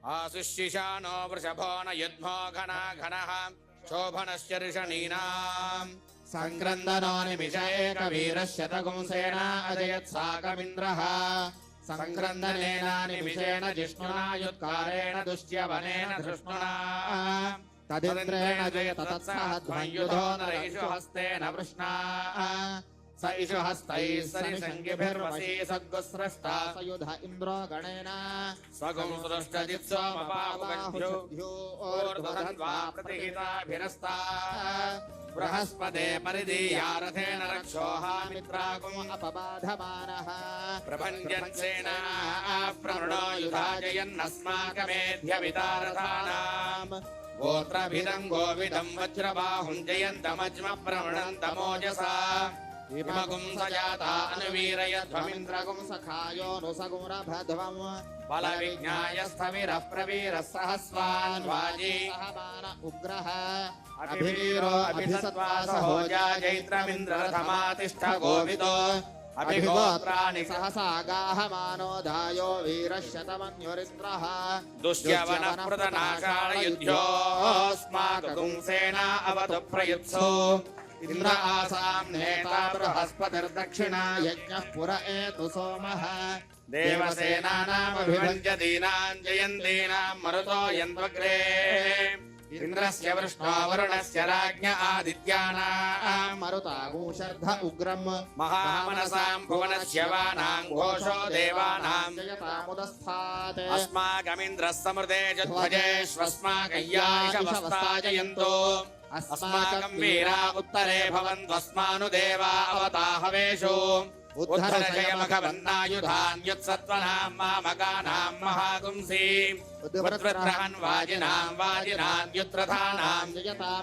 आसुशिशानो वृषभो न युध्मो घना घनः शोभनस्य ऋषणीनाम् सङ्क्रन्दनो निमिष एकवीरश्शतगुंसेना अजयत्साकमिन्द्रः सङ्क्रन्दनेन निमिषेण जिष्णुना युत्कारेण दुष्ट्यवनेन धृष्णुना तदिन्द्रेण जयतत्सहध्वंयुधो नरैषु हस्तेन वृष्णा स इषु हस्तैः सरिसङ्गिभिर्वशी सद्गुस्रष्टा स युध इन्द्रो गणेन स्वगुंसृष्टजित्सोमपावगभ्योर्ध्वन्वा प्रतिहिताभिरस्ता बृहस्पते परिदीयारथेन रक्षोहामित्राकुम् अपबाधमानः प्रभञ्जन्सेना प्रमृणो युधाजयन्नस्माकमेध्यवितारथानाम् गोत्रभिदम् गोविदम् वज्रबाहुम् जयन्तमज्म प्रमृणन्तमोजसा इमगुं सजाता अनुवीरयध्वमिन्द्रगुं सखायोऽनुसगुरभध्वम् बलविज्ञायस्थविरः प्रवीरः सहस्वान् वाजी सहमान उग्रः अभिवीरो अभिसत्त्वा सहोजा जैत्रमिन्द्ररथमातिष्ठ गोविदो अभिगोत्राणि सहसा गाहमानो धायो वीरशतमन्युरिन्द्रः दुष्यवनः प्रतनाशाळ युध्योऽस्माकगुंसेना अवतु प्रयुत्सो इन्द्र आसाम् नेता बृहस्पतिर्दक्षिणा यज्ञः पुर एतु सोमः देवसेनानामभिभञ्जदीनाम् जयन्दीनाम् मरुतो यन्त्वग्रे इन्द्रस्य वृष्णो वरुणस्य राज्ञ आदित्यानाम् मरुतागुंशर्ध उग्रम् महामनसाम् भुवनस्य वानाम् घोषो देवानाम् जयतामुदस्थात् अस्माकमिन्द्रः समृते जध्वजेष्वस्माकय्यायशवस्ताजयन्तो अस्माकम् वीरा उत्तरे भवन्त्वस्मानुदेवा अवताहवेषु उद्धर जयमघवन्नायुधान्युत्सत्त्वनाम् मामकानाम् महागुंसी उद्वृत्रहन् वाजिनाम्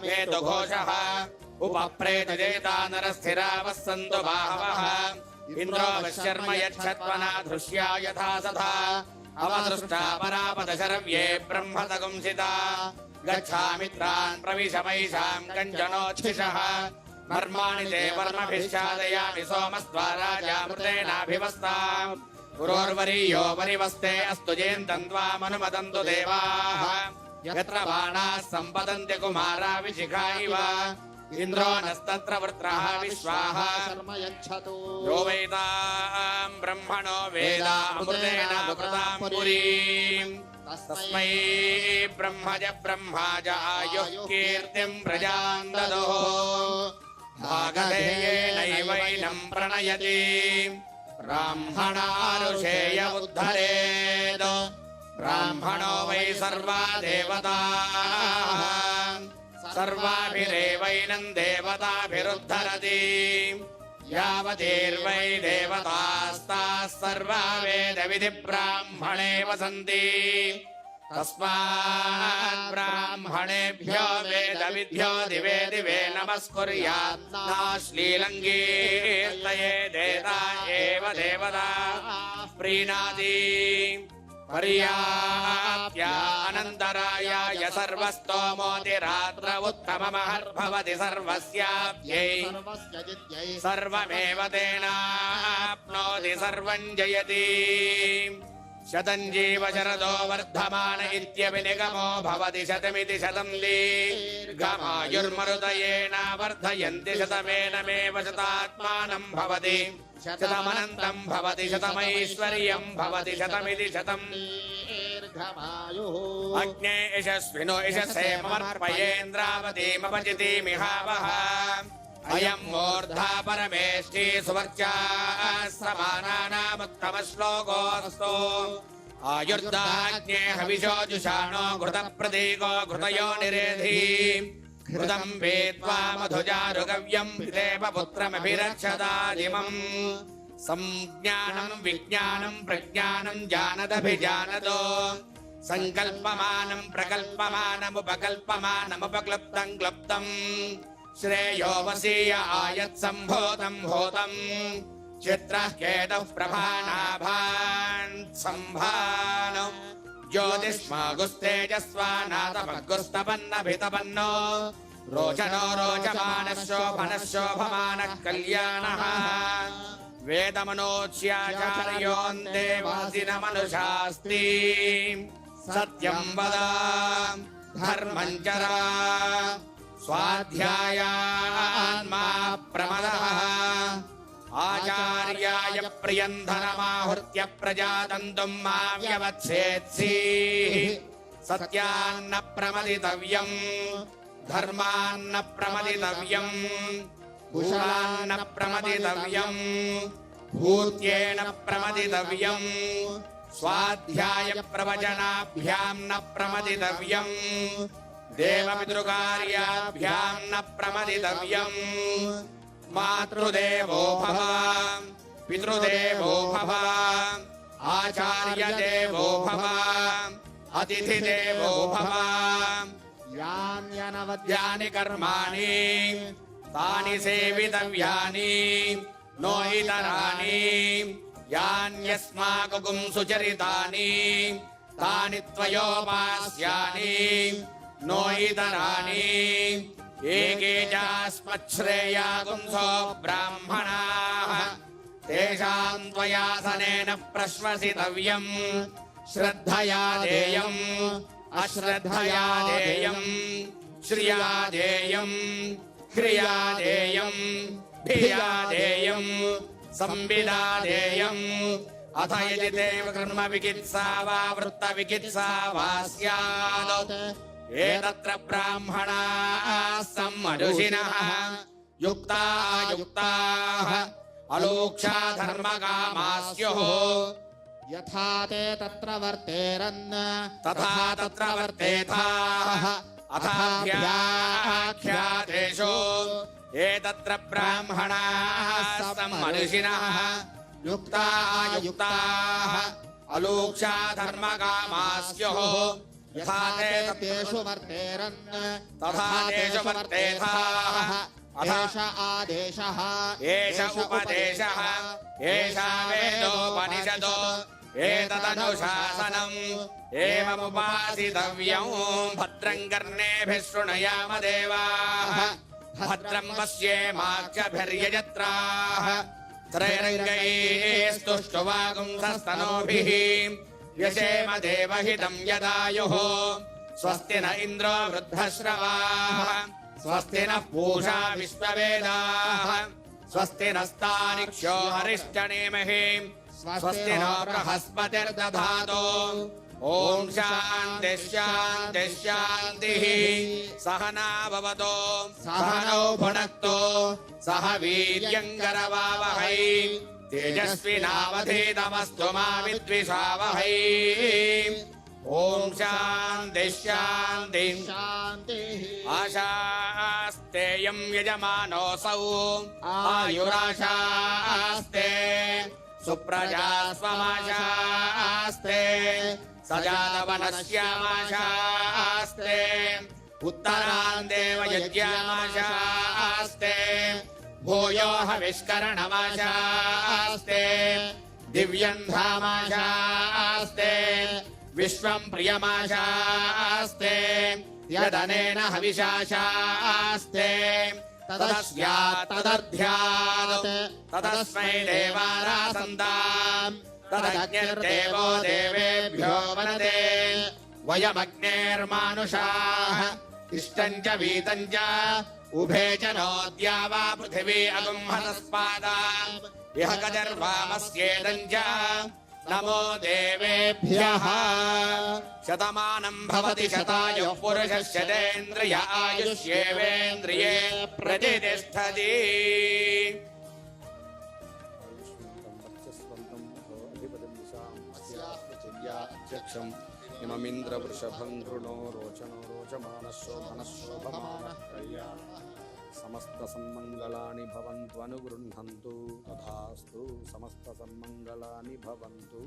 हेतुघोषः उपप्रेतजेता नरस्थिरावः सन्तु बाहवः इन्द्रो वश्यर्म यच्छत्वना धृष्या यथा सथा अवदृष्टा परापदशरव्ये ब्रह्मतगुंसिता गच्छामित्रान् प्रविशमैषाम् कञ्चनोच्छिषः मर्माणि ते वर्मभिश्चादयामि सोमस्त्वाराजामृतेनाभिवस्ताम् पुरोर्वरीयो वरिवस्ते अस्तु जयन्तम् त्वामनुमदन्तु देवाः यत्र बाणाः सम्पतन्ति कुमारा विशिखा इव इन्द्रो नस्तत्र वृत्रः विश्वाः शर्म यच्छतु यो वेदाम् ब्रह्मणो वेदामृतेन कृताम् पुरीम् तस्मै ब्रह्मज ब्रह्माज आयुः कीर्तिम् प्रजाम् ददुः भागधेयेनैवैनम् प्रणयति ब्राह्मणारुषेय उद्धरेत् ब्राह्मणो वै सर्वा देवताः सर्वाभिरेवैनम् देवताभिरुद्धरति यावतीर्वै देवतास्ताः सर्वा वेदविधि ब्राह्मणे वसन्ति तस्मात् ब्राह्मणेभ्यो वेदविद्यो दिवे दिवे नमस्कुर्यात् नाश्लीलङ्गीर्तये देता एव देवता प्रीणाति पर्याप्या अनन्तरायाय सर्वस्तोमोतिरात्र उत्तममहर्भवति सर्वस्याप्यै सर्वमेव तेनाप्नोति सर्वम् जयति शतम् जीव शरदो वर्धमान इत्यपि निगमो भवति शतमिति शतम् दीर्घमायुर्मरुतयेन वर्धयन्ति शतमेनमेव शतात्मानम् भवति शतमनन्तम् भवति शतमैश्वर्यम् भवति शतमिति शतम् दीर्घमायुः अग्ने यशस्विनो यशसे ममर्पयेन्द्रावतीमपचितिमिहावः अयम् मूर्धा परमेष्टि सुवर्चा समानानामुत्तमश्लोकोऽस्तु आयुर्दाज्ञे हविषो जुषाणो घृतप्रतीको घृतयो निरेधि घृतम् वेत्वा मधुजारुगव्यम् पितेव पुत्रमभिरक्षदादिमम् संज्ञानम् विज्ञानम् प्रज्ञानम् जानदभिजानदो सङ्कल्पमानम् प्रकल्पमानमुपकल्पमानमुपक्लुप्तम् क्लुप्तम् श्रेयो वसीय आयत्सम्भूतम् भूतम् चित्रः केतुः प्रभानाभान् सम्भानो ज्योतिष्मागुस्तेजस्वानातपग्गुस्तपन्नभितपन्नो रोचनो रोचमानः शोभनः शोभमानः कल्याणः वेदमनोच्याचार्योऽन्ते वासिनमनुषास्ति स सत्यं वद धर्मं चर स्वाध्यायान्मा प्रमदः आचार्याय प्रियं धनमाहुत्य प्रजातन्तुं मा व्यवच्छेत्सीः सत्यान्न प्रमदितव्यम् धर्मान्न प्रमदितव्यम् कुशलान्न प्रमदितव्यम् भूत्येन प्रमदितव्यम् स्वाध्याय प्रवचनाभ्यां न प्रमदितव्यम् देवपितृकार्याभ्यां न प्रमदितव्यम् मातृदेवो भव पितृदेवो भव आचार्यदेवो भव अतिथिदेवो भव यान्यनवद्यानि कर्माणि तानि सेवितव्यानि नो इतराणि यान्यस्माकं सुचरितानि तानि त्वयोपास्यानि नो इतराणि एके चास्मच्छ्रेयागुंसो ब्राह्मणाः तेषां त्वयासनेन प्रश्वसितव्यम् श्रद्धया देयम् अश्रद्धया देयम् श्रिया देयम् क्रिया देयम् धिया देयम् संविदा देयम् अथ यदि ते कर्म विकित्सा वा वृत्त विकित्सा वा स्यात् एतत्र ब्राह्मणाः सम्मनुषिणः युक्ता युक्ताः अलोक्षा धर्मकामाः स्युः यथा ते तत्र वर्तेरन् तथा तत्र वर्तेथाः अथाख्यादेशो एतत्र ब्राह्मणाः सम्मनुषिणः युक्ता युक्ताः अलोक्षा धर्मकामाः स्युः यथा ते तेषु वर्तेरन् तथा तेषु वर्तेथाः एष आदेशः एष उपदेशः एषा वेदोपनिषदो एतदनुशासनम् एवमुपासितव्यम् भद्रं कर्णेभिः शृणुयाम देवाः भद्रं पश्येमाक्षभिर्यजत्राः त्रैरङ्गैस्तुष्टुवागुंसस्तनूभिः यशेम देवहितं यदायुः स्वस्ति न इन्द्रो वृद्धश्रवाः स्वस्ति नः पूषा विश्ववेदाः स्वस्ति नस्तानिक्ष्यो हरिश्चनेमहि स्वस्ति नो बृहस्पतिर्दधातु ॐ शान्ति शान्ति शान्तिः सहना भवतु सहनौ भुनक्तु सह वीर्यङ्करवावहै तेजस्विनावधीतमस्तु मा विद्विषावहै ॐ शान्ति शान्ति शान्तिः आशास्तेयं यजमानोऽसौ आयुराशास्ते सुप्रजा स्वमाशास्ते सजातवनस्यामाशास्ते उत्तरान्देव यज्ञामाशास्ते भूयो हविष्करणमाशास्ते दिव्यं धामाशास्ते विश्वं प्रियमाशास्ते यदनेन हविषाशास्ते तदस्यात् तदध्यात् तदस्मै देवारासन्ताम् तदग्निर्देवो देवेभ्यो वनदे वयमग्नेर्मानुषाः इष्टं च वीतं च उभे च नोद्या वा पृथिवी अगुंहतस्पादाम् इह गजर्वामस्येदं च नमो देवेभ्यः शतमानं भवति शतायुः पुरुषस्यतेन्द्रिय आयुष्येवेन्द्रिये प्रतिष्ठति इममिन्द्रवृषभं कृणो रोचनो रोचमानः शोभनः शोभमानः कल्याणः समस्तसन्मङ्गलानि भवन्तु अनुगृह्णन्तु तथास्तु समस्तसन्मङ्गलानि भवन्तु.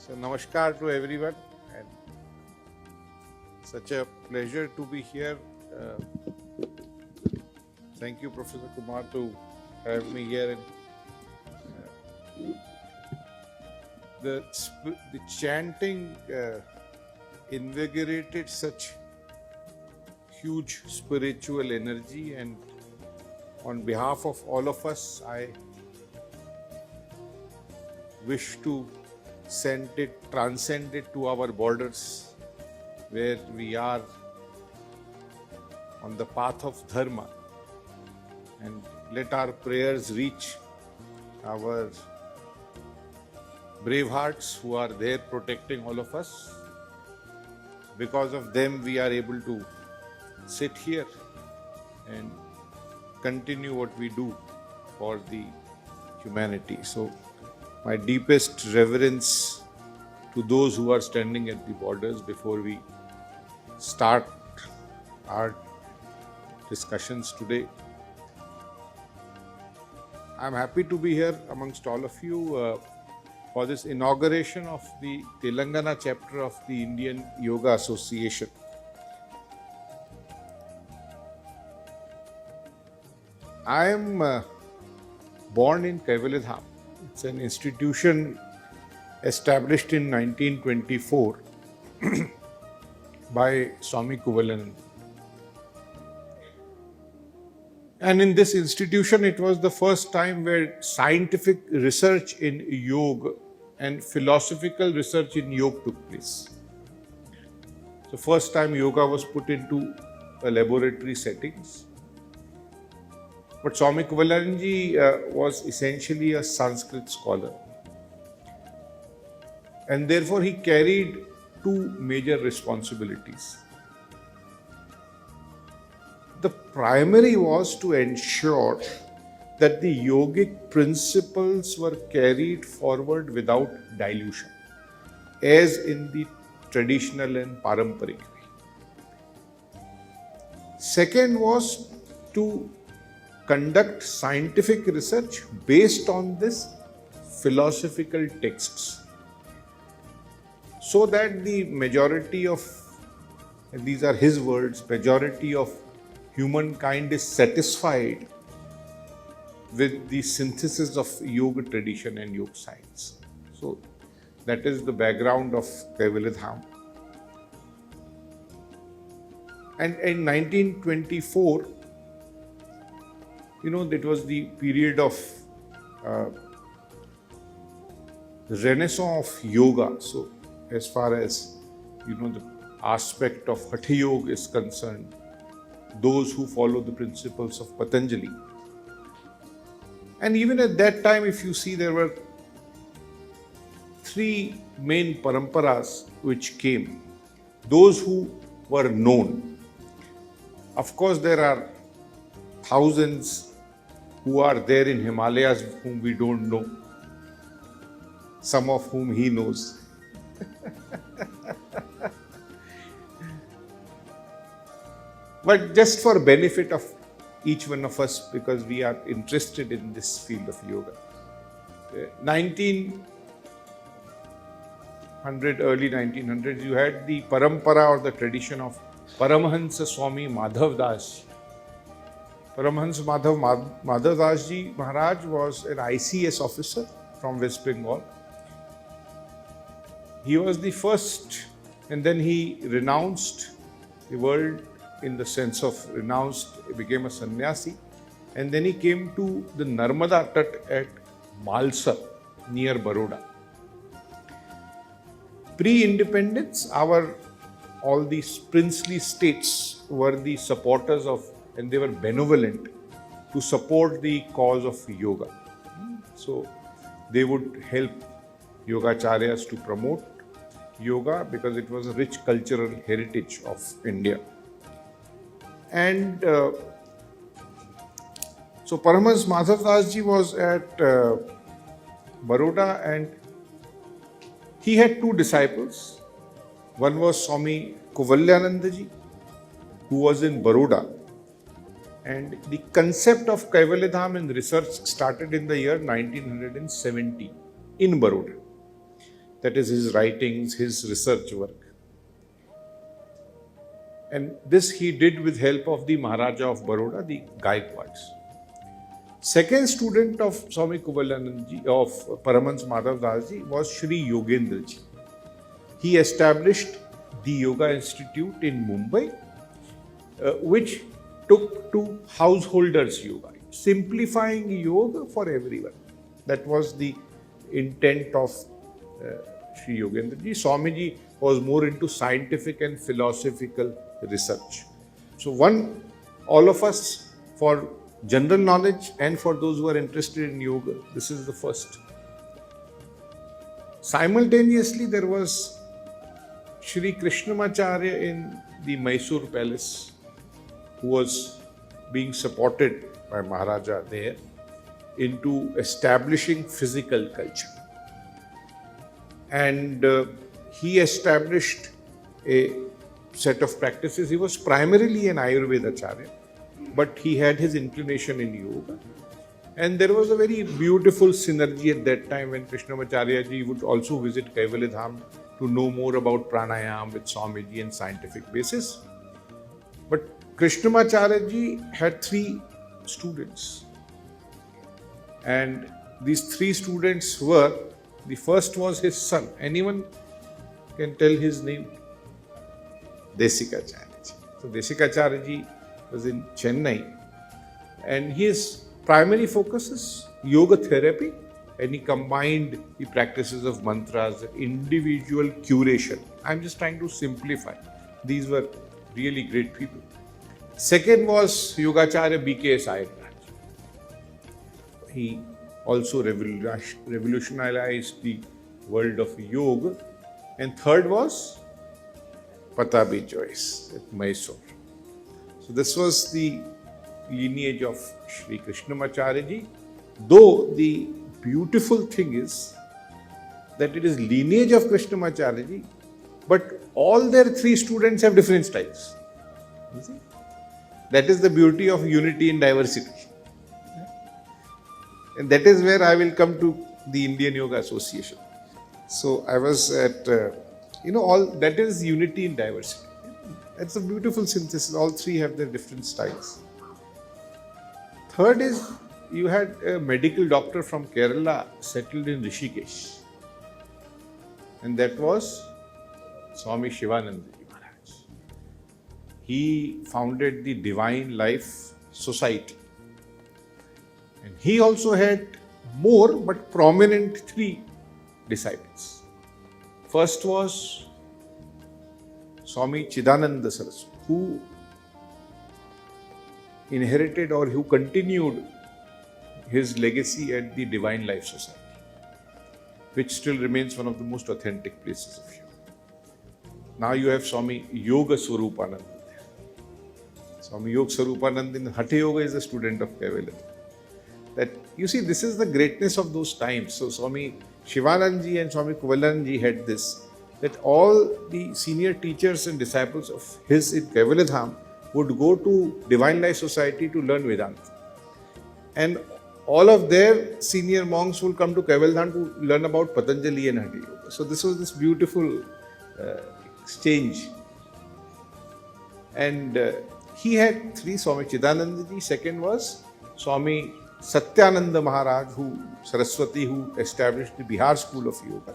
So namaskar to everyone, and such a pleasure to be here. Thank you, Professor Kumar, to have me here. And the chanting invigorated such huge spiritual energy, and on behalf of all of us, I wish to transcend it to our borders, where we are on the path of dharma, and let our prayers reach our brave hearts who are there protecting all of us. Because of them, we are able to sit here and continue what we do for the humanity. So, my deepest reverence to those who are standing at the borders before we start our discussions today. I'm happy to be here amongst all of you for this inauguration of the Telangana chapter of the Indian Yoga Association. I am born in Kaivalyadham. It's an institution established in 1924 by Swami Kuvalanand. And in this institution, it was the first time where scientific research in yoga and philosophical research in yoga took place. So first time yoga was put into a laboratory settings. But Swami Kuvalanand was essentially a Sanskrit scholar. And therefore he carried two major responsibilities. The primary was to ensure that the yogic principles were carried forward without dilution, as in the traditional and paramparic way. Second was to conduct scientific research based on this philosophical texts, so that the majority of, and these are his words, majority of humankind is satisfied with the synthesis of yoga tradition and yoga science. So that is the background of Kaivalyadham. And in 1924, that was the period of renaissance of yoga. So as far as, the aspect of Hatha Yoga is concerned, those who follow the principles of Patanjali. And even at that time, if you see, there were three main paramparas which came. Those who were known. Of course, there are thousands who are there in Himalayas whom we don't know, some of whom he knows. But just for benefit of each one of us, because we are interested in this field of yoga. early 1900s, you had the parampara or the tradition of Paramahansa Swami Madhav Das. Paramahansa Madhav Das ji Maharaj was an ICS officer from West Bengal. He was the first, and then he renounced the world in the sense of renounced, became a sannyasi, and then he came to the Narmada Tat at Malsar near Baroda. Pre-independence, all these princely states were the supporters of, and they were benevolent to support the cause of yoga. So they would help yogacharyas to promote yoga because it was a rich cultural heritage of India. And so Paramahansa Madhav Das ji was at Baroda, and he had two disciples. One was Swami Kuvalyananda ji, who was in Baroda. And the concept of Kaivalyadham and research started in the year 1970 in Baroda. That is his writings, his research work. And this he did with help of the Maharaja of Baroda, the Gaikwads. Second student of Swami Kuvalanand ji, of Paramahansa Madhav Das ji, was Shri Yogendra ji. He established the Yoga Institute in Mumbai, which took to householders yoga, simplifying yoga for everyone. That was the intent of Sri Yogendra ji. Swamiji was more into scientific and philosophical research. So all of us, for general knowledge and for those who are interested in yoga, this is the first. Simultaneously, there was Shri Krishnamacharya in the Mysore Palace, who was being supported by Maharaja there into establishing physical culture. And he established a set of practices. He was primarily an Ayurveda Acharya, but he had his inclination in yoga. And there was a very beautiful synergy at that time when Krishnamacharya ji would also visit Kaivalyadham to know more about pranayam with Swamiji and scientific basis. But Krishnamacharya ji had 3 students. And these 3 students were, the first was his son. Anyone can tell his name? Desikacharya ji. So Desikacharya ji was in Chennai, and his primary focus is yoga therapy, and he combined the practices of mantras, individual curation. I'm just trying to simplify. These were really great people. Second was Yogacharya B.K.S. Iyengar. He also revolutionized the world of yoga. And third was Patabi Joyce at Mysore. So this was the lineage of Sri Krishnamacharya ji. Though the beautiful thing is that it is lineage of Krishnamacharya ji, but all their 3 students have different styles. You see? That is the beauty of unity in diversity. And that is where I will come to the Indian Yoga Association. So I was at, all that is unity in diversity. That's a beautiful synthesis. All 3 have their different styles. Third is, you had a medical doctor from Kerala settled in Rishikesh. And that was Swami Shivananda Ji Maharaj. He founded the Divine Life Society. And he also had more but prominent 3 disciples. First was Swami Chidananda Saraswati, who inherited or who continued his legacy at the Divine Life Society, which still remains one of the most authentic places of yoga. Now you have Swami Yoga Swarupananda. Swami Yoga Swarupananda in Hatha Yoga is a student of Kaivalya. That you see, this is the greatness of those times. So Swami Shivanandaji and Swami Kuvalanji had this, that all the senior teachers and disciples of his in Kaivalyadham would go to Divine Life Society to learn Vedanta. And all of their senior monks will come to Kaivalyadham to learn about Patanjali and Hatha Yoga. So this was this beautiful exchange. And he had 3, Swami Chidanandaji. Second was Swami Satyananda Maharaj, Saraswati, who established the Bihar School of Yoga.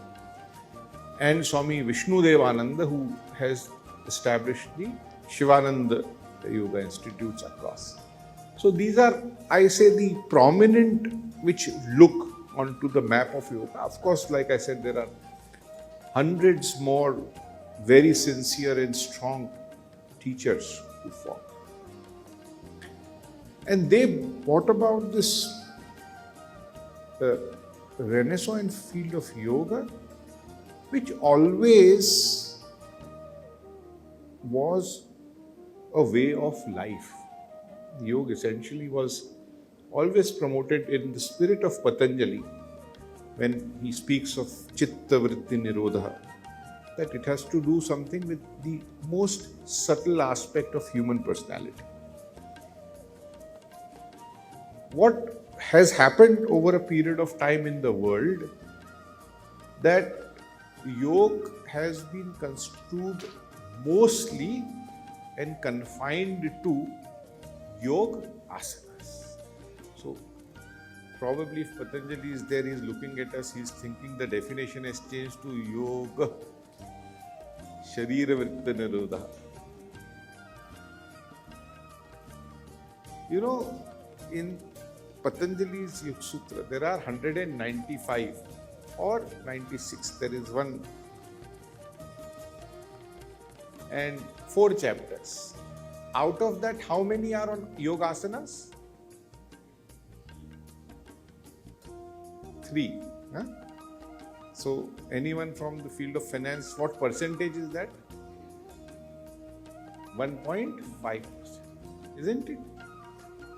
And Swami Vishnudevananda, who has established the Shivananda Yoga Institutes across. So these are, I say, the prominent which look onto the map of yoga. Of course, like I said, there are hundreds more very sincere and strong teachers who form. And they brought about this renaissance field of yoga, which always was a way of life. Yoga essentially was always promoted in the spirit of Patanjali when he speaks of Chitta Vritti Nirodha, that it has to do something with the most subtle aspect of human personality. What has happened over a period of time in the world, that yoga has been construed mostly and confined to yoga asanas. So probably if Patanjali is there, he is looking at us, he is thinking the definition has changed to yoga sharira vritta nirodha. You know, in Patanjali's Yoga Sutra, there are 195 or 96. There is one and 4 chapters. Out of that, how many are on yoga asanas? 3. Huh? So, anyone from the field of finance, what percentage is that? 1.5%, isn't it?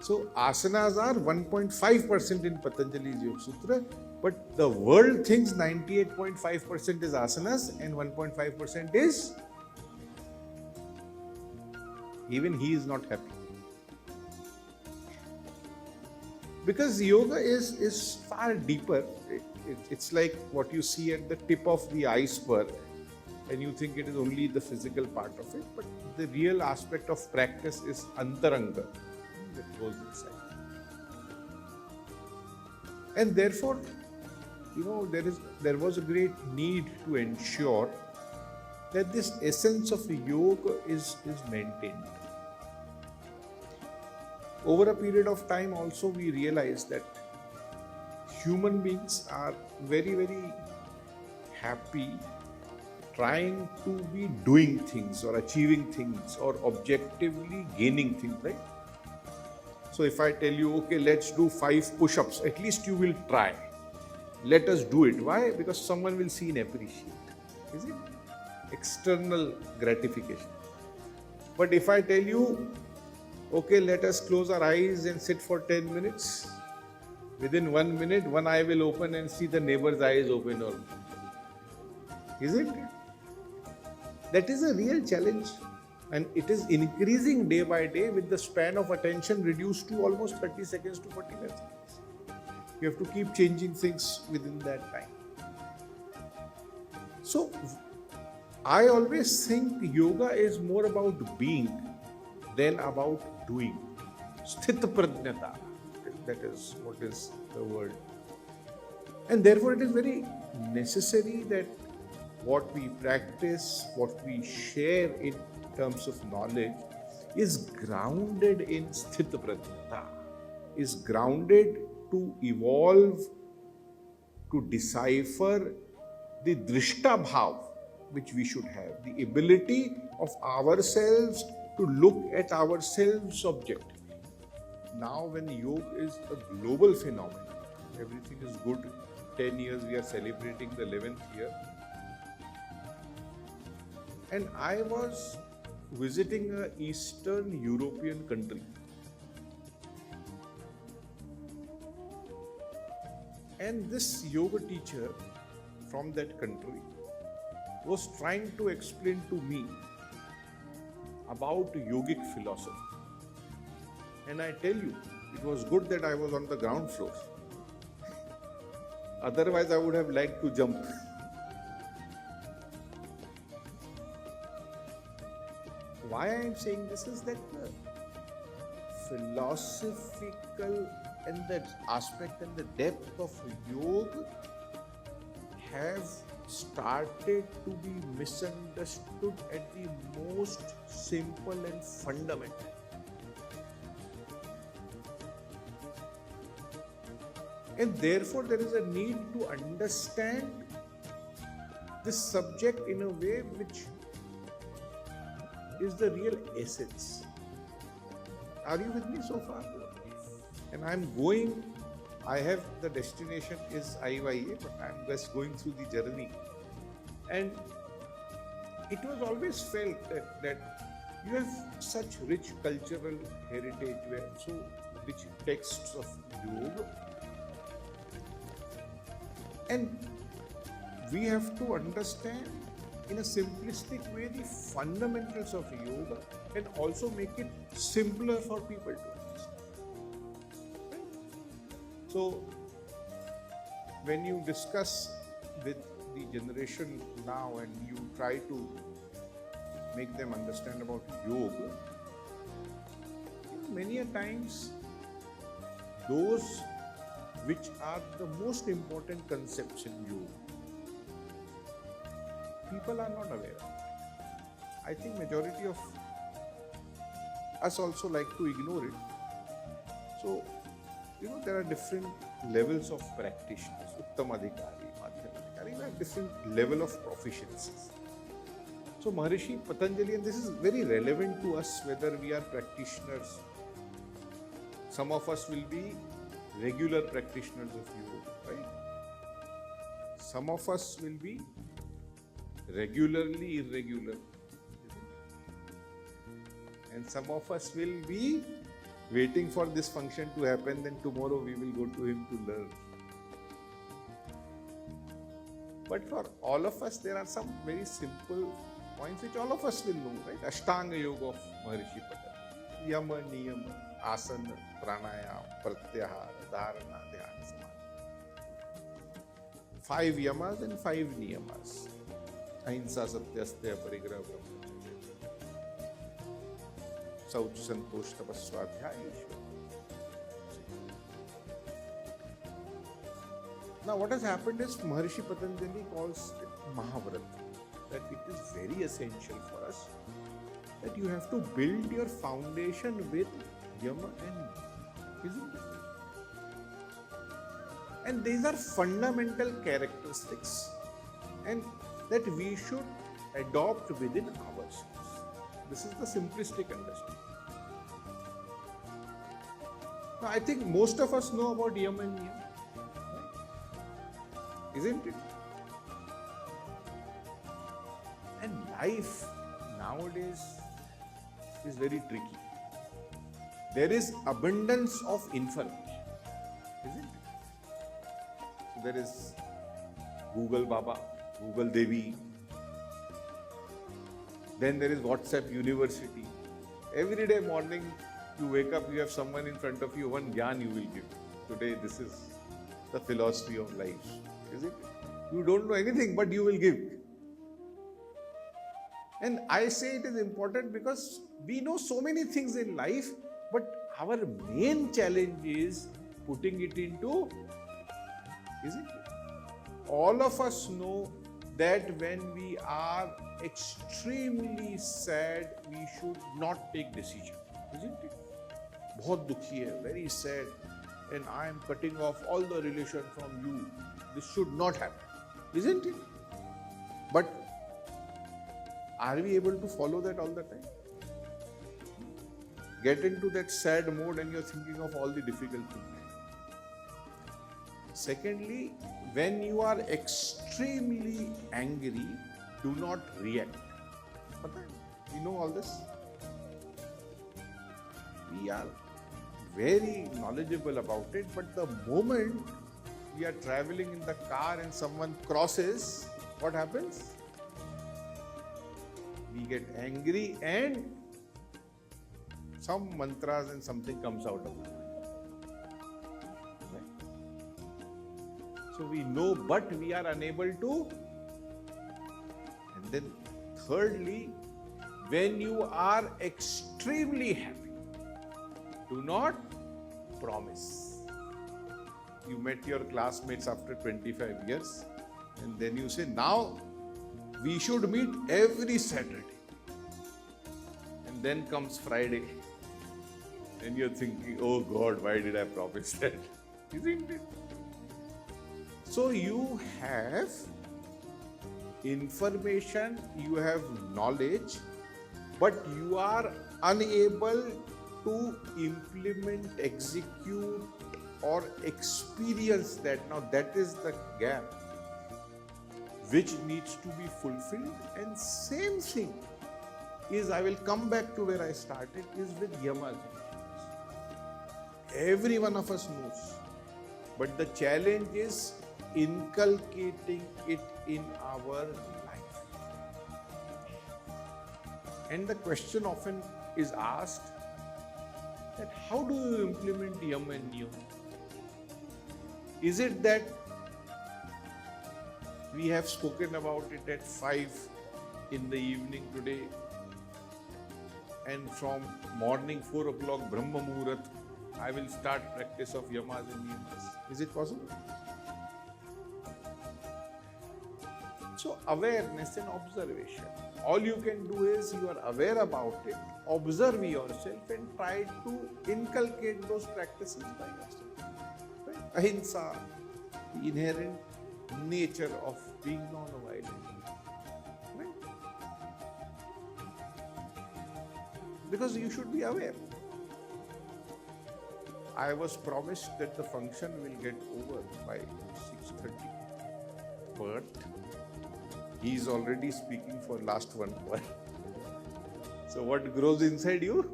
So, asanas are 1.5% in Patanjali's Yoga Sutra, but the world thinks 98.5% is asanas and 1.5% is. Even he is not happy. Because yoga is far deeper. It's like what you see at the tip of the iceberg, and you think it is only the physical part of it, but the real aspect of practice is antaranga that goes inside. And therefore, there was a great need to ensure that this essence of yoga is maintained. Over a period of time also we realized that human beings are very, very happy trying to be doing things or achieving things or objectively gaining things, right? So if I tell you, okay, let's do 5 push-ups, at least you will try. Let us do it. Why? Because someone will see and appreciate. Is it? External gratification. But if I tell you, okay, let us close our eyes and sit for 10 minutes. Within 1 minute, one eye will open and see the neighbor's eyes open. Or isn't it? That is a real challenge. And it is increasing day by day with the span of attention reduced to almost 30 seconds to 45 seconds. You have to keep changing things within that time. So, I always think yoga is more about being than about doing. Sthita prajnata. That is what is the word. And therefore it is very necessary that what we practice, what we share in terms of knowledge is grounded in sthita prajnata, is grounded to evolve, to decipher the drishta bhav which we should have, the ability of ourselves to look at ourselves objectively. Now when yoga is a global phenomenon, everything is good. 10 years we are celebrating the 11th year. And I was visiting an Eastern European country. And this yoga teacher from that country was trying to explain to me about yogic philosophy. And I tell you, it was good that I was on the ground floor. Otherwise, I would have liked to jump. Why I am saying this is that the philosophical and the aspect and the depth of yoga have started to be misunderstood at the most simple and fundamental. And therefore there is a need to understand this subject in a way which is the real essence. Are you with me so far? And I have the destination is IYA, but I'm just going through the journey. And it was always felt that you have such rich cultural heritage, you have so rich texts of yoga. And we have to understand in a simplistic way the fundamentals of yoga and also make it simpler for people to understand. So, when you discuss with the generation now and you try to make them understand about yoga, many a times those which are the most important concepts in yoga, people are not aware of. I think majority of us also like to ignore it. So, there are different levels of practitioners, Uttam Adhikari, Madhyam you have different level of proficiencies. So Maharishi Patanjali, and this is very relevant to us whether we are practitioners. Some of us will be regular practitioners of yoga, right? Some of us will be regularly irregular. And some of us will be waiting for this function to happen, then tomorrow we will go to him to learn. But for all of us, there are some very simple points which all of us will know, right? Ashtanga Yoga of Maharishi Patanjali. Yama, Niyama, Asana, Pranayama, Pratyahara, Dharana, Dhyana, Samadhi. 5 yamas and 5 niyamas. Ahimsa, Satya, Asteya, Parigraha, Brahmacharya. Sauch, Santosh, Tapas, Swadhyaya, Ishvara. Now what has happened is Maharishi Patanjali calls it Mahavrat. That it is very essential for us that you have to build your foundation with Yama and Niyama, isn't it? And these are fundamental characteristics and that we should adopt within ourselves. This is the simplistic understanding. Now I think most of us know about Yama and Niyama, right? Isn't it? And life nowadays is very tricky. There is abundance of information, isn't it? So there is Google Baba, Google Devi. Then there is WhatsApp University. Every day morning you wake up, you have someone in front of you, one gyan you will give. Today this is the philosophy of life, is it? You don't know anything, but you will give. And I say it is important because we know so many things in life, but our main challenge is putting it into, isn't it? All of us know that when we are extremely sad, we should not take decision, isn't it? बहुत दुखी है, very sad, and I am cutting off all the relation from you. This should not happen, isn't it? But are we able to follow that all the time? Get into that sad mode and you're thinking of all the difficult things. Secondly, when you are extremely angry, do not react. You know all this? We are very knowledgeable about it, but the moment we are traveling in the car and someone crosses, what happens? We get angry and some mantras and something comes out of it. Right? So we know, but we are unable to. And then thirdly, when you are extremely happy, do not promise. You met your classmates after 25 years and then you say, now we should meet every Saturday. And then comes Friday. And you're thinking, oh God, why did I promise that? Isn't it? So you have information, you have knowledge, but you are unable to implement, execute, or experience that. Now that is the gap which needs to be fulfilled. And same thing is, I will come back to where I started, is with yamas. Every one of us knows, but the challenge is inculcating it in our life. And the question often is asked that how do you implement yama and niyama? Is it that we have spoken about it at 5 in the evening today, and from morning 4 o'clock Brahma Muhurat, I will start practice of yamas and niyamas? Is it possible? So awareness and observation. All you can do is, you are aware about it, observe yourself and try to inculcate those practices by yourself. Right? Ahimsa, the inherent nature of being non-violent. Right? Because you should be aware. I was promised that the function will get over by 6:30, but he is already speaking for last 1 hour. So what grows inside you?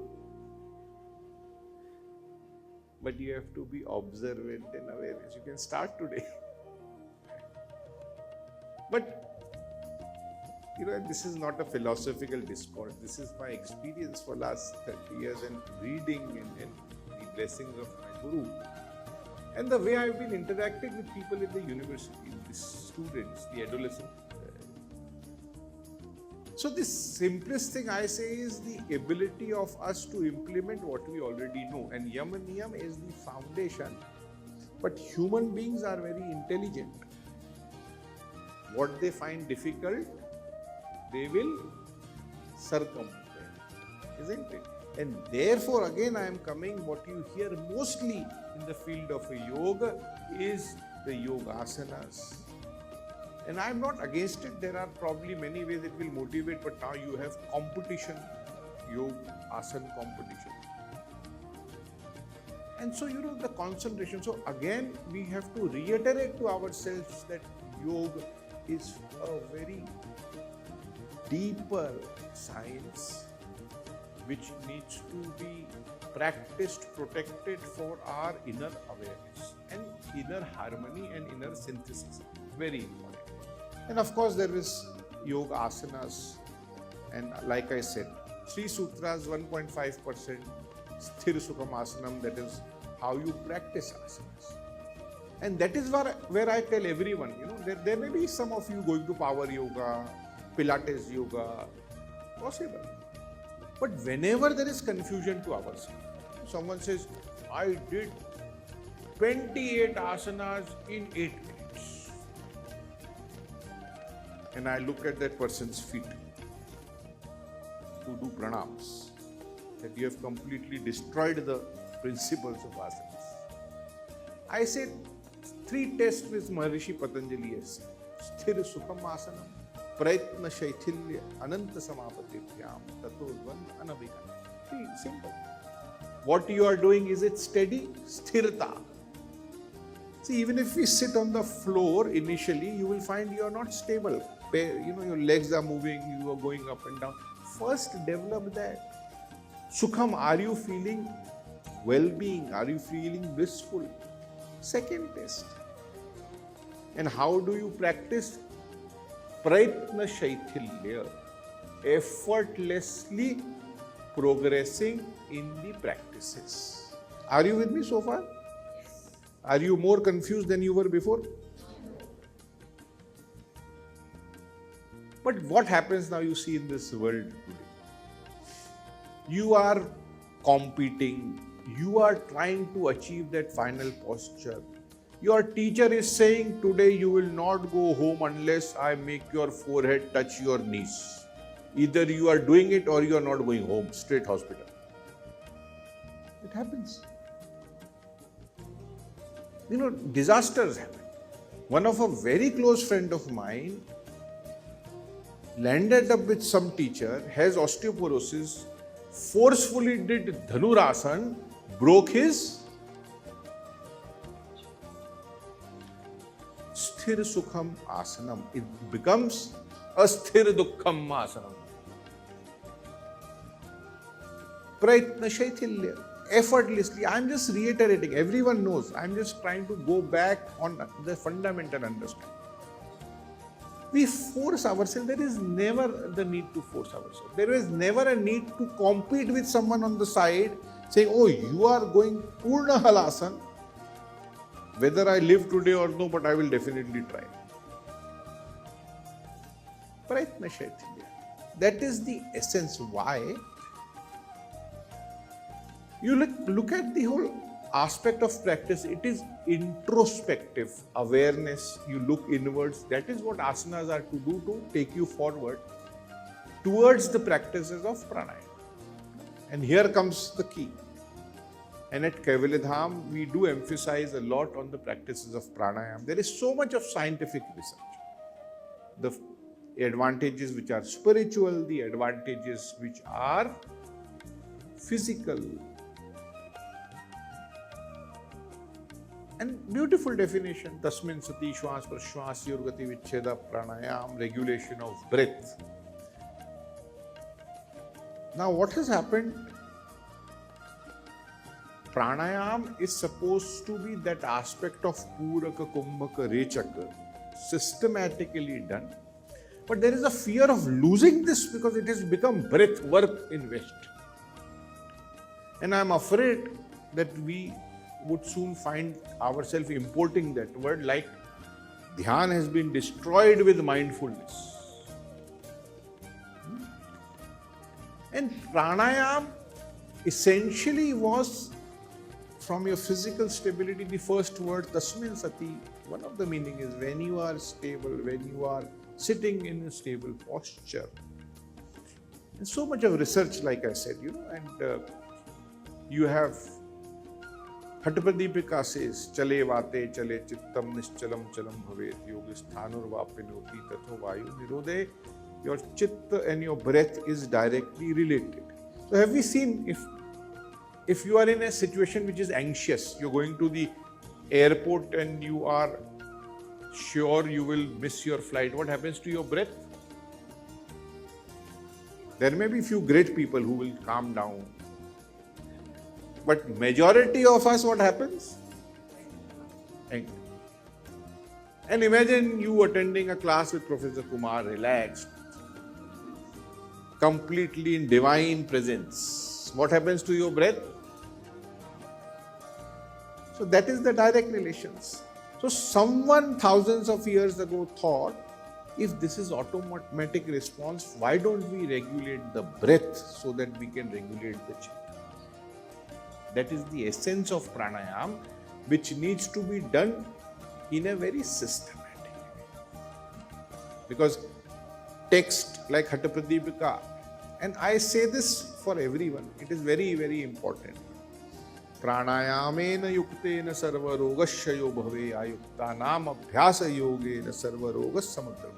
But you have to be observant and awareness. You can start today. But this is not a philosophical discourse. This is my experience for last 30 years and reading and the blessings of my Guru. And the way I've been interacting with people in the university, the students, the adolescents. So the simplest thing I say is the ability of us to implement what we already know. And Yam and Niyam is the foundation. But human beings are very intelligent. What they find difficult, they will circumvent, isn't it? And therefore, again, I am coming, what you hear mostly in the field of yoga is the yogasanas. And I am not against it. There are probably many ways it will motivate, but now you have competition, yoga asana competition. And so, the concentration. So again, we have to reiterate to ourselves that yoga is a very deeper science which needs to be practiced, protected for our inner awareness and inner harmony and inner synthesis. Very important. And of course, there is yoga asanas. And like I said, 3 sutras, 1.5%, sthira sukham asanam, that is how you practice asanas. And that is where I tell everyone, there may be some of you going to power yoga, Pilates yoga, possible. But whenever there is confusion to ourselves, someone says, I did 28 asanas in 8 minutes. And I look at that person's feet to do pranams, that you have completely destroyed the principles of asanas. I said, 3 tests with Maharishi Patanjali has said. Sthira sukham asanam, prayatna shaithilya, ananta samapatithyam, tato dvand anabhikana. Simple. What you are doing, is it steady? Sthirata. See, even if we sit on the floor initially, you will find you are not stable. Your legs are moving, you are going up and down. First, develop that. Sukham, are you feeling well-being? Are you feeling blissful? Second test. And how do you practice? Prayatna shaithilya. Effortlessly progressing in the practices. Are you with me so far? Are you more confused than you were before? But what happens now, you see, in this world today? You are competing. You are trying to achieve that final posture. Your teacher is saying, today you will not go home unless I make your forehead touch your knees. Either you are doing it or you are not going home, straight hospital. It happens. Disasters happen. One of a very close friend of mine landed up with some teacher, has osteoporosis, forcefully did Dhanurasan, broke his sthira sukham asanam. It becomes a sthira dukkham asanam. Prayatna shaithilya. Effortlessly. I am just reiterating. Everyone knows. I am just trying to go back on the fundamental understanding. We force ourselves. There is never the need to force ourselves. There is never a need to compete with someone on the side saying, oh, you are going Purna Halasan. Whether I live today or no, but I will definitely try. Prayatna shaithilya. That is the essence. Why? You look at the whole aspect of practice. It is introspective awareness. You look inwards. That is what asanas are to do, to take you forward towards the practices of pranayama. And here comes the key. And at Kaivalyadham, we do emphasize a lot on the practices of pranayama. There is so much of scientific research. The advantages which are spiritual, the advantages which are physical. And beautiful definition, tasmin sati shwas prashwas yorgati vichcheda pranayam, regulation of breath. Now what has happened? Pranayam is supposed to be that aspect of Puraka, Kumbhaka, Rechaka, systematically done. But there is a fear of losing this because it has become breath work in West. And I am afraid that we would soon find ourselves importing that word, like dhyan has been destroyed with mindfulness. And pranayam essentially was, from your physical stability, the first word, tasmin sati, one of the meaning is when you are stable, when you are sitting in a stable posture. And so much of research, like I said, and you have Hatpadipika says, chale vate chale chittam nischalam chalam bhavet yogi sthanur vapinoti tatho vayu nirodhe. Your chitta and your breath is directly related. So have we seen, if you are in a situation which is anxious, you're going to the airport and you are sure you will miss your flight, what happens to your breath? There may be few great people who will calm down. But majority of us, what happens? And imagine you attending a class with Professor Kumar, relaxed, completely in divine presence. What happens to your breath? So that is the direct relations. So someone thousands of years ago thought, if this is automatic response, why don't we regulate the breath so that we can regulate the chitta? That is the essence of pranayam, which needs to be done in a very systematic way. Because text like Hatpadipika, and I say this for everyone, it is very, very important. Pranayamena yuktena sarva rogashayo bhave ayuktanam abhyasa yogena sarva rogas samadram.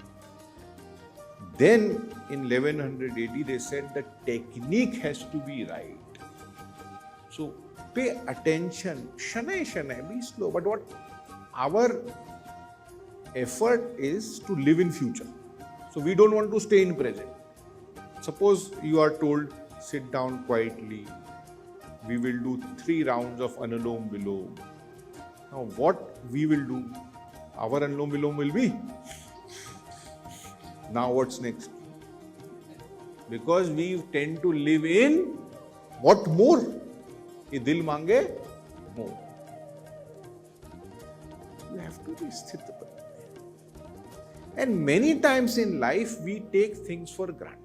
Then in 1100 AD they said the technique has to be right. So pay attention, shanai, be slow. But what our effort is to live in future. So we don't want to stay in present. Suppose you are told, sit down quietly. We will do 3 rounds of Anulom Vilom. Now what we will do? Our Anulom Vilom will be. Now what's next? Because we tend to live in what more? Ye dil mange more. You have to be sthita. And many times in life we take things for granted.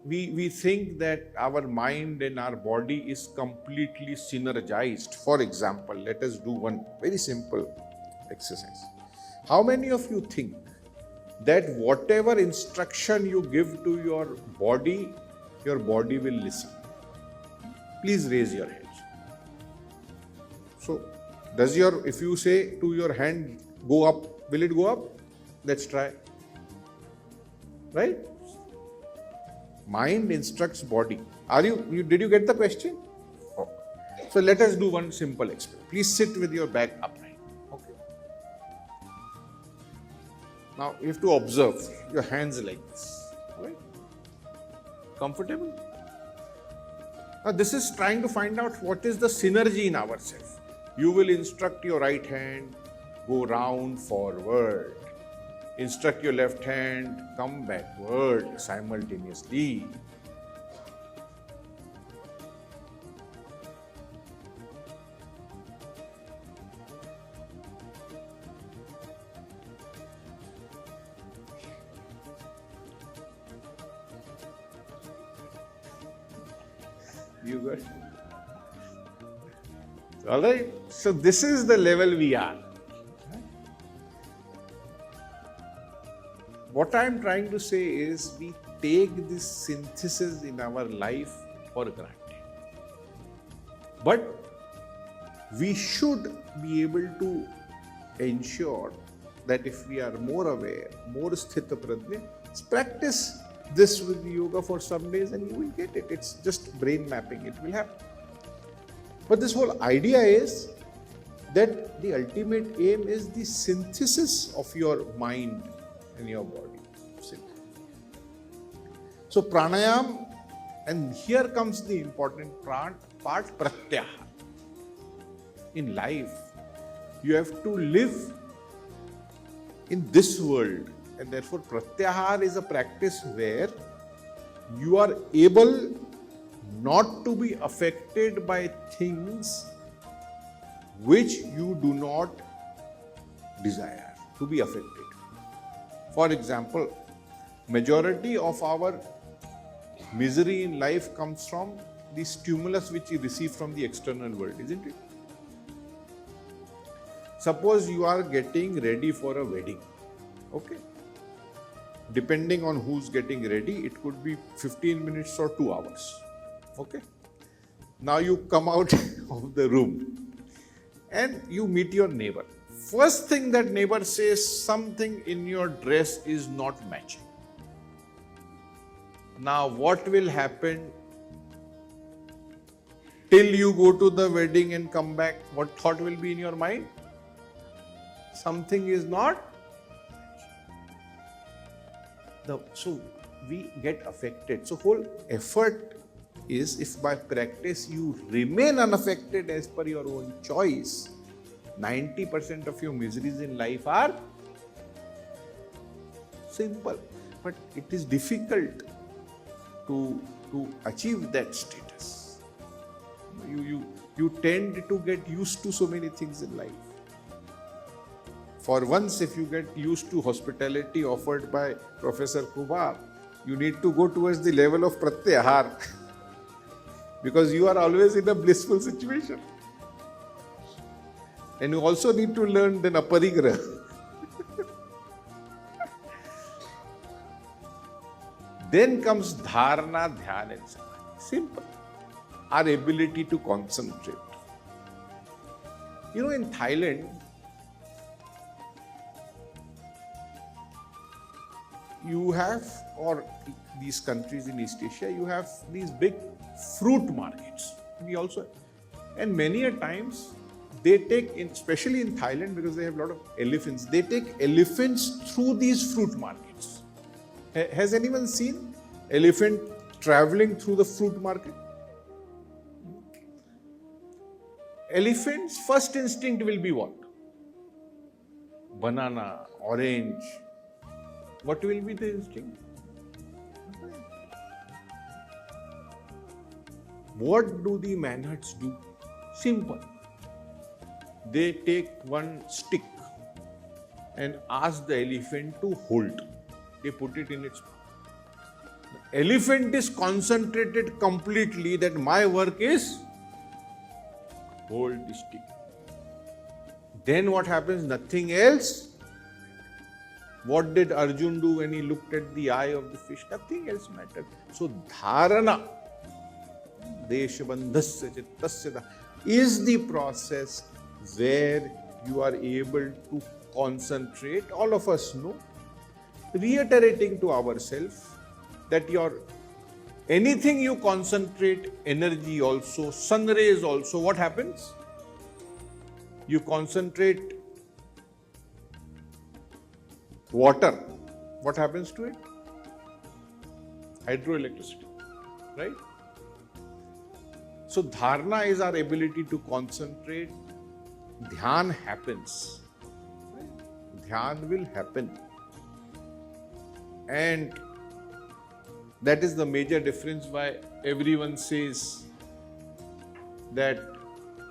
We think that our mind and our body is completely synergized. For example, let us do one very simple exercise. How many of you think that whatever instruction you give to your body will listen? Please raise your hands. So, if you say to your hand, go up, will it go up? Let's try. Right? Mind instructs body. Did you get the question? Oh. So let us do one simple experiment. Please sit with your back upright. Okay. Now you have to observe your hands like this. Right? Comfortable? Now this is trying to find out what is the synergy in ourselves. You will instruct your right hand, go round forward. Instruct your left hand, come backward simultaneously. You got it? All right. So this is the level we are. What I am trying to say is we take this synthesis in our life for granted. But we should be able to ensure that if we are more aware, more sthita prajna, practice this with yoga for some days and you will get it. It's just brain mapping, it will happen. But this whole idea is that the ultimate aim is the synthesis of your mind and your body. So pranayam, and here comes the important part, pratyahara. In life, you have to live in this world, and therefore pratyahara is a practice where you are able not to be affected by things which you do not desire to be affected. For example, majority of our misery in life comes from the stimulus which you receive from the external world, isn't it? Suppose you are getting ready for a wedding, okay? Depending on who's getting ready, it could be 15 minutes or 2 hours, okay? Now you come out of the room and you meet your neighbor. First thing that neighbor says, something in your dress is not matching. Now what will happen till you go to the wedding and come back? What thought will be in your mind? Something is not. So we get affected. So whole effort is, if by practice you remain unaffected as per your own choice, 90% of your miseries in life are simple. But it is difficult to achieve that status. You tend to get used to so many things in life. For once, if you get used to hospitality offered by Professor Kumar, you need to go towards the level of pratyahara because you are always in a blissful situation. And you also need to learn then aparigraha. Then comes dharana, dhyana and samadhi. Simple. Our ability to concentrate. You know, in Thailand, you have, or these countries in East Asia, you have these big fruit markets. We also, and many a times they take, especially in Thailand, because they have a lot of elephants, they take elephants through these fruit markets. Has anyone seen elephant traveling through the fruit market? Elephant's first instinct will be what? Banana, orange. What will be the instinct? What do the manhards do? Simple. They take one stick and ask the elephant to hold. They put it in its mouth. The elephant is concentrated completely that my work is hold the stick. Then what happens? Nothing else. What did Arjun do when he looked at the eye of the fish? Nothing else mattered. So dharana, deshabandhasya chittasya, is the process where you are able to concentrate. All of us know, reiterating to ourselves that anything you concentrate, energy also, sun rays also, what happens? You concentrate water, what happens to it? Hydroelectricity, right? So dharana is our ability to concentrate. Dhyan happens. Right? Dhyan will happen. And that is the major difference why everyone says that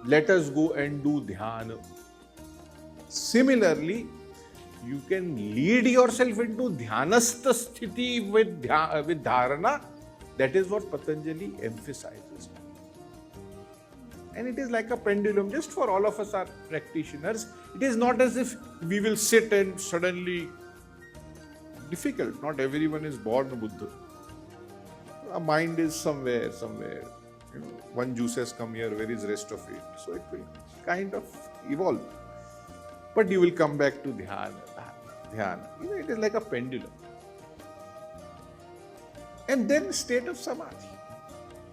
let us go and do dhyana. Similarly, you can lead yourself into dhyanastha sthiti with dharana. That is what Patanjali emphasizes. And it is like a pendulum. Just for all of us are practitioners, it is not as if we will sit and suddenly, difficult. Not everyone is born Buddha. Our mind is somewhere. one juice has come here, where is rest of it? So it will kind of evolve. But you will come back to dhyana. It is like a pendulum. And then state of samadhi.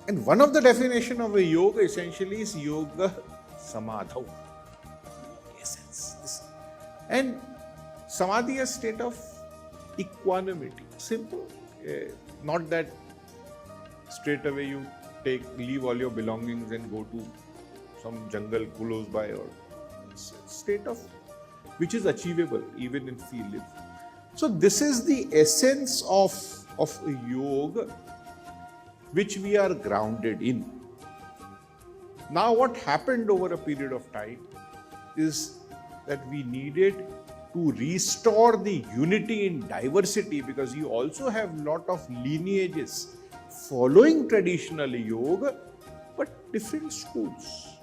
And one of the definition of a yoga essentially is yoga samadhau. Essence. And samadhi is a state of equanimity. Simple. Not that straight away you leave all your belongings and go to some jungle close by, or state of which is achievable even in field. So this is the essence of yoga which we are grounded in. Now what happened over a period of time is that we needed to restore the unity in diversity, because you also have lot of lineages following traditional yoga but different schools.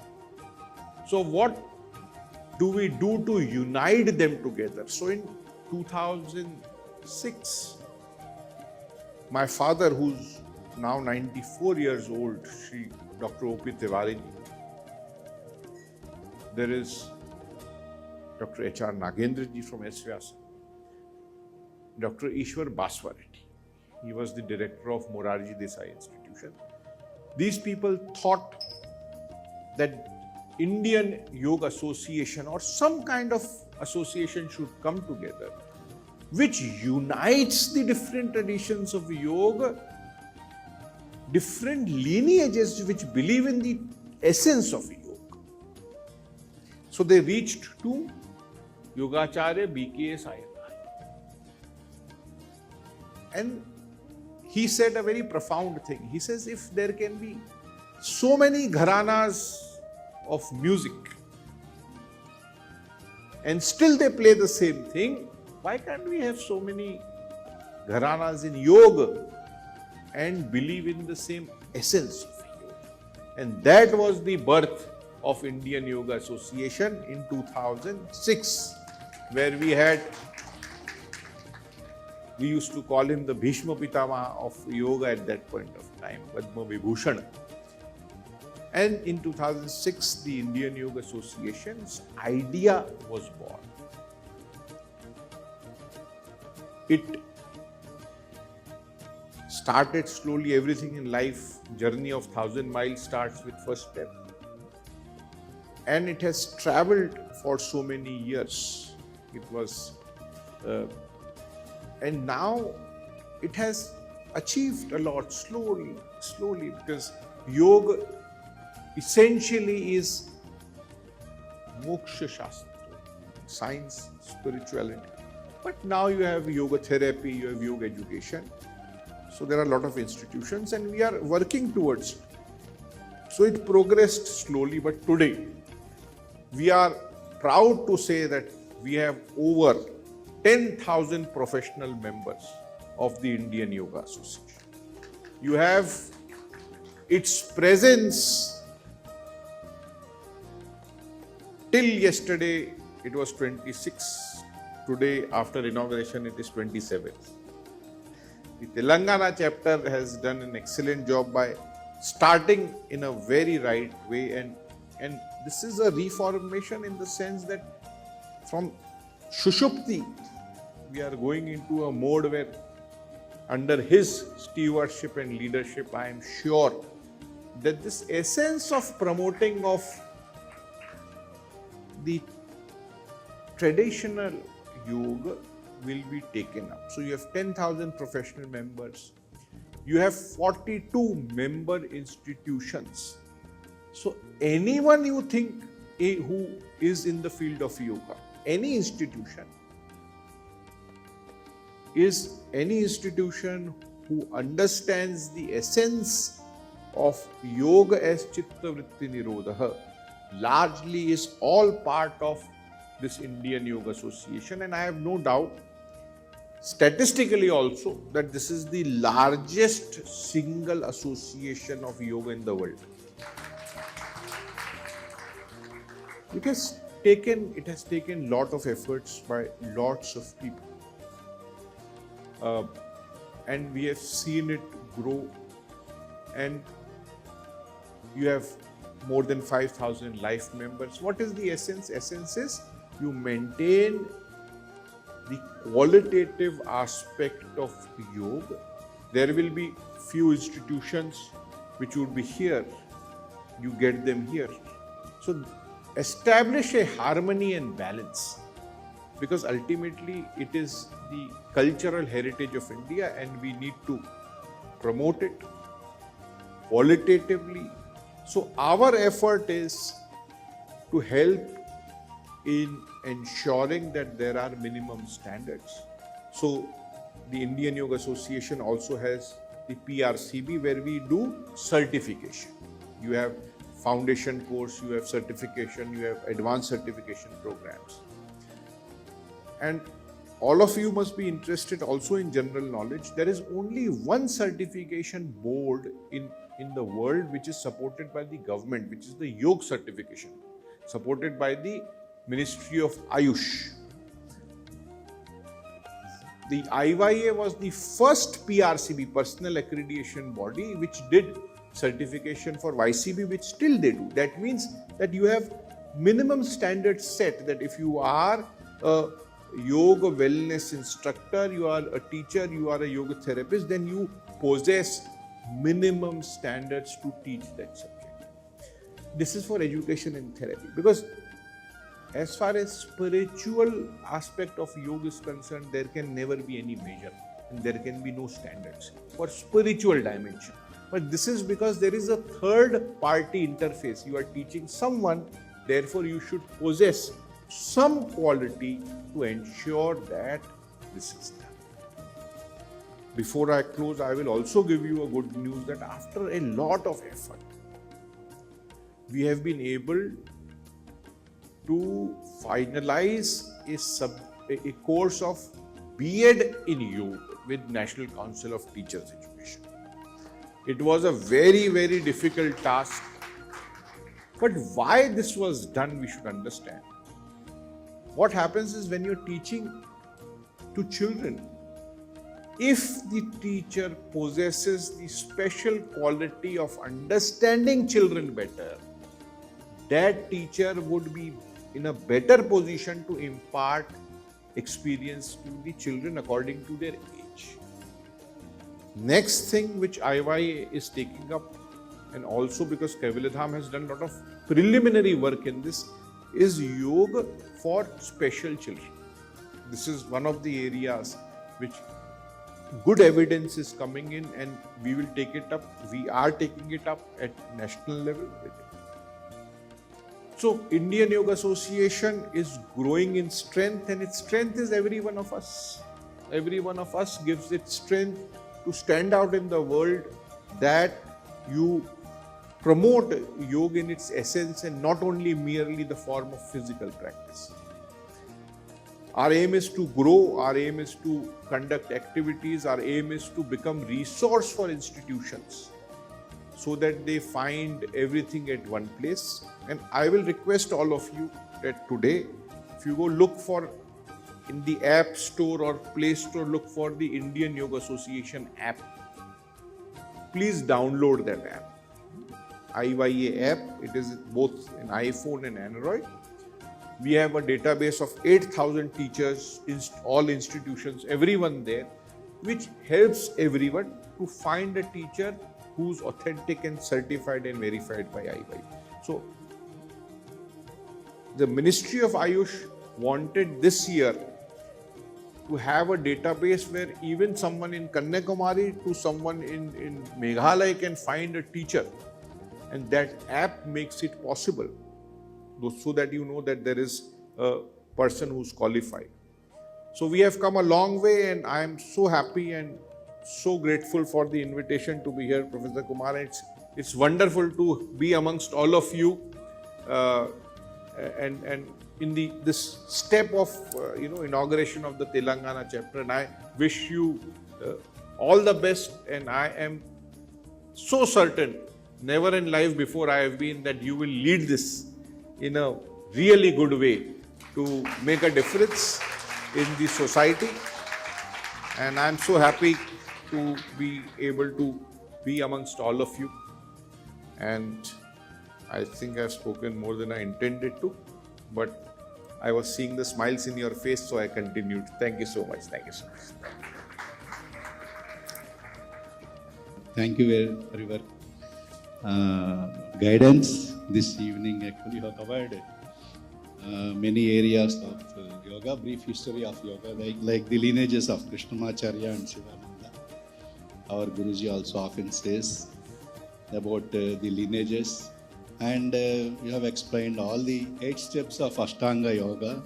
So what do we do to unite them together? So in 2006, my father, who's now 94 years old, Dr. O.P. Tiwari, there is Dr. H.R. Nagendra ji from SVS, Dr. Ishwar Baswareddy. He was the director of Morarji Desai Institution. These people thought that Indian Yoga Association or some kind of association should come together which unites the different traditions of yoga, different lineages which believe in the essence of yoga. So they reached to Yogacharya B.K.S. Iyengar. And he said a very profound thing. He says, if there can be so many gharanas of music and still they play the same thing, why can't we have so many gharanas in yoga and believe in the same essence of yoga? And that was the birth of Indian Yoga Association in 2006, where we used to call him the Bhishma Pitamaha of yoga at that point of time, Padma Vibhushan. And in 2006, the Indian Yoga Association's idea was born. It started slowly. Everything in life, journey of 1,000 miles starts with first step. And it has traveled for so many years. It was, and now it has achieved a lot slowly, because yoga essentially is moksha shastra, science, spirituality. But now you have yoga therapy, you have yoga education. So there are a lot of institutions and we are working towards it. So it progressed slowly, but today we are proud to say that we have over 10,000 professional members of the Indian Yoga Association. You have its presence. Till yesterday, it was 26. Today, after inauguration, it is 27. The Telangana chapter has done an excellent job by starting in a very right way, and this is a reformation in the sense that from Shushupti, we are going into a mode where under his stewardship and leadership, I am sure that this essence of promoting of the traditional yoga will be taken up. So you have 10,000 professional members. You have 42 member institutions. So anyone you think who is in the field of yoga, any institution who understands the essence of yoga as chitta vritti nirodha, largely is all part of this Indian Yoga Association, and I have no doubt statistically also that this is the largest single association of yoga in the world. It has taken lot of efforts by lots of people, and we have seen it grow. And You have more than 5,000 life members. What is the essence? Essence is you maintain the qualitative aspect of yoga. There will be few institutions which would be here. You get them here. So establish a harmony and balance, because ultimately it is the cultural heritage of India and we need to promote it qualitatively. So our effort is to help in ensuring that there are minimum standards. So the Indian Yoga Association also has the PRCB, where we do certification. You have foundation course, you have certification, you have advanced certification programs. And all of you must be interested also in general knowledge. There is only one certification board in the world which is supported by the government, which is the Yoga certification, supported by the Ministry of Ayush. The IYA was the first PRCB, personal accreditation body, which did certification for YCB, which still they do. That means that you have minimum standards set, that if you are a yoga wellness instructor, you are a teacher, you are a yoga therapist, then you possess minimum standards to teach that subject. This is for education and therapy, because as far as spiritual aspect of yoga is concerned, there can never be any measure and there can be no standards for spiritual dimension. But this is because there is a third party interface. You are teaching someone, therefore you should possess some quality to ensure that this is done. Before I close, I will also give you a good news that after a lot of effort, we have been able to finalize a course of B.Ed in Yoga with National Council of Teachers Education. It was a very, very difficult task. But why this was done, we should understand. What happens is, when you're teaching to children, if the teacher possesses the special quality of understanding children better, that teacher would be in a better position to impart experience to the children according to their age. Next thing which IYA is taking up, and also because Kaivalyadham has done a lot of preliminary work in this, is yoga for special children. This is one of the areas which good evidence is coming in, and we will take it up. We are taking it up at national level. So Indian Yoga Association is growing in strength, and its strength is every one of us. Every one of us gives its strength to stand out in the world, that you promote yoga in its essence and not only merely the form of physical practice. Our aim is to grow, our aim is to conduct activities, our aim is to become resource for institutions so that they find everything at one place. And I will request all of you that today, if you go look for in the App Store or Play Store, look for the Indian Yoga Association app. Please download that app. IYA app, it is both in iPhone and Android. We have a database of 8,000 teachers in all institutions, everyone there, which helps everyone to find a teacher who's authentic and certified and verified by IYA. So, the Ministry of Ayush wanted this year to have a database where even someone in Kanyakumari to someone in Meghalaya can find a teacher, and that app makes it possible, so that you know that there is a person who's qualified. So we have come a long way, and I am so happy and so grateful for the invitation to be here, Professor Kumar. It's wonderful to be amongst all of you, and in this step of inauguration of the Telangana chapter. And I wish you all the best, and I am so certain, never in life before I have been, that you will lead this in a really good way to make a difference in the society. And I am so happy to be able to be amongst all of you. And I think I've spoken more than I intended to, but I was seeing the smiles in your face, so I continued. Thank you so much. Thank you so much. Thank you for your guidance this evening. Actually, you have covered many areas of yoga, brief history of yoga, like the lineages of Krishnamacharya and Sivananda. Our Guruji also often says about the lineages, and you have explained all the 8 steps of Ashtanga Yoga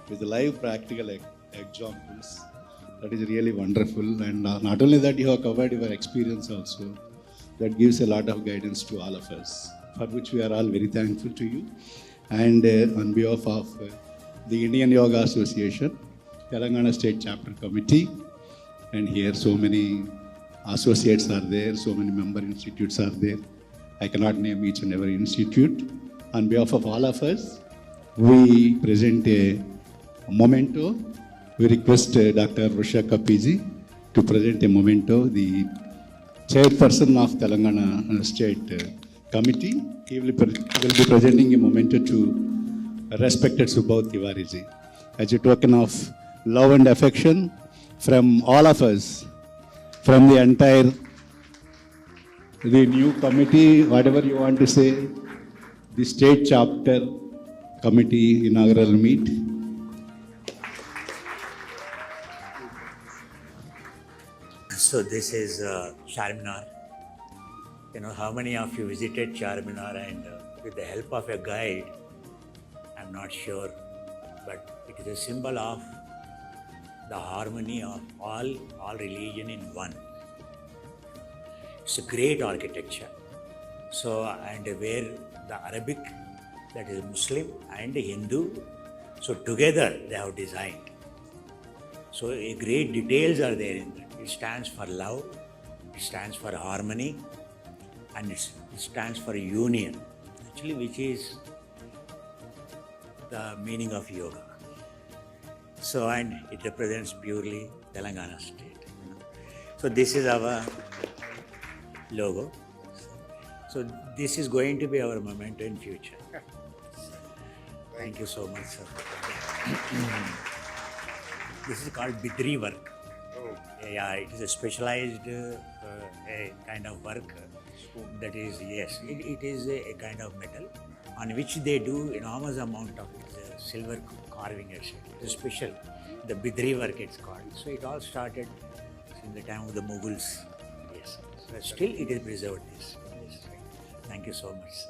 with live practical examples. That is really wonderful, and not only that, you have covered your experience also. That gives a lot of guidance to all of us, for which we are all very thankful to you. And on behalf of the Indian Yoga Association, Telangana State Chapter Committee, and here so many associates are there, so many member institutes are there. I cannot name each and every institute. On behalf of all of us, we present a memento. We request Dr. Ravishankar PG to present a memento, the chairperson of Telangana State Committee. He will be presenting a memento to respected Subhav Tiwariji as a token of love and affection from all of us, from the entire, the new committee, whatever you want to say, the state chapter committee inaugural meet. So this is Charminar. You know, how many of you visited Charminar, and with the help of a guide, I'm not sure, but it is a symbol of the harmony of all religion in one. It's a great architecture. So, and where the Arabic, that is Muslim, and Hindu, so together they have designed. So a great details are there in that. It stands for love, it stands for harmony, and it stands for union, actually, which is the meaning of yoga. So, and it represents purely Telangana state. So this is our logo. So this is going to be our memento in future. Thank you so much, sir. This is called Bidri work. Yeah, it is a specialized a kind of work that is, yes, it is a kind of metal on which they do enormous amount of silver carving, etc. It is special. The Bidri work it's called. So it all started in the time of the Mughals. Yes. So still it is preserved. Yes. Thank you so much, sir.